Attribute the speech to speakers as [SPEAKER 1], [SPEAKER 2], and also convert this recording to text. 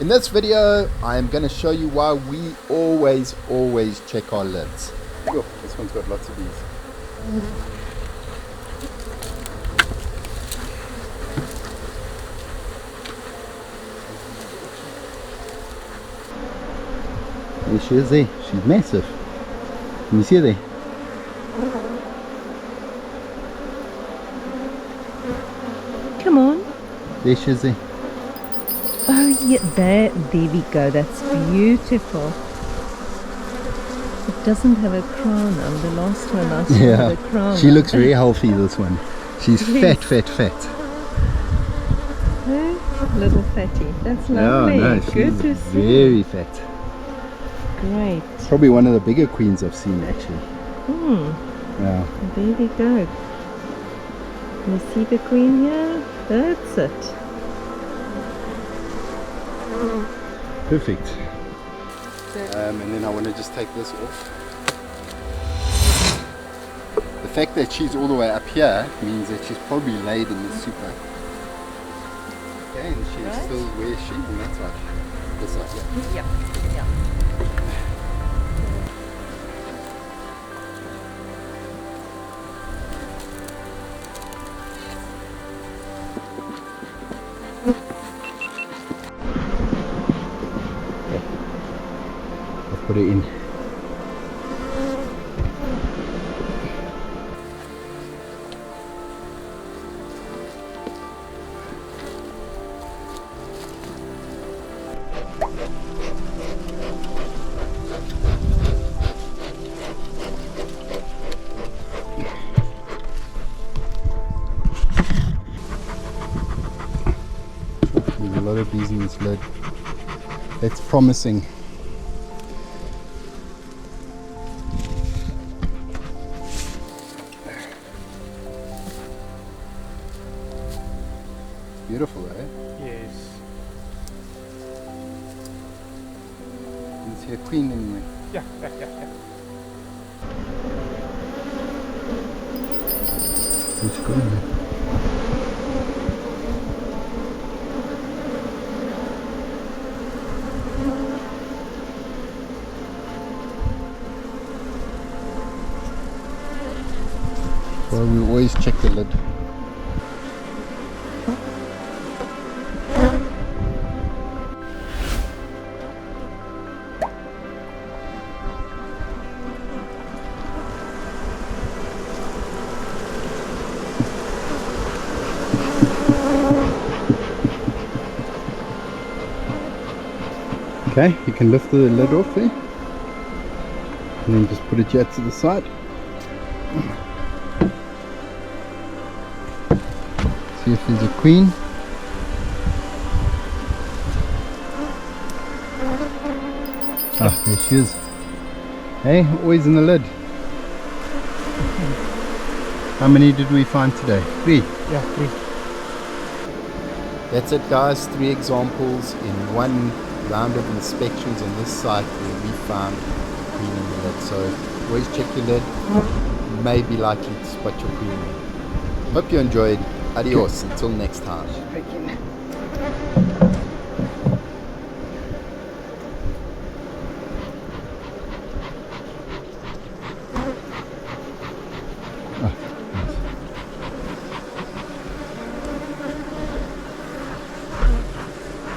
[SPEAKER 1] In this video, I am going to show you why we always check our lids. Oh, this one's got lots of bees. There she is there. She's massive. Can you see her there?
[SPEAKER 2] Come on.
[SPEAKER 1] There she is there.
[SPEAKER 2] Oh yeah, there we go. That's beautiful. It doesn't have a crown on. The last one I saw had a crown.
[SPEAKER 1] She looks very healthy, this one. She's
[SPEAKER 2] Yes.
[SPEAKER 1] fat.
[SPEAKER 2] Oh, little fatty. That's lovely.
[SPEAKER 1] Yeah, no,
[SPEAKER 2] Good
[SPEAKER 1] she's
[SPEAKER 2] to see.
[SPEAKER 1] very fat.
[SPEAKER 2] Great.
[SPEAKER 1] Probably one of the bigger queens I've seen actually. Yeah.
[SPEAKER 2] There we go. You see the queen here? That's it.
[SPEAKER 1] Perfect. And then I want to just take this off. The fact that she's all the way up here means that she's probably laid in the super. Okay, and she's
[SPEAKER 2] Right.
[SPEAKER 1] still where is she? On that side. This side, yeah.
[SPEAKER 2] Yeah.
[SPEAKER 1] I'll put it in. There's a lot of bees in this lid. That's promising. Beautiful, eh?
[SPEAKER 3] Yes.
[SPEAKER 1] You can see a queen in there.
[SPEAKER 3] Yeah.
[SPEAKER 1] What's going on? Well, we always check the lid. Okay, you can lift the lid off there and then just put it jet to the side. See if there's a queen. Ah, there she is. Hey, always in the lid. How many did we find today? 3.
[SPEAKER 3] Yeah, 3.
[SPEAKER 1] That's it guys, 3 examples in one round of inspections on this site where we found queen in the lid. So always check your lid, you may be likely to spot your queen. Hope you enjoyed. Adios, until next time.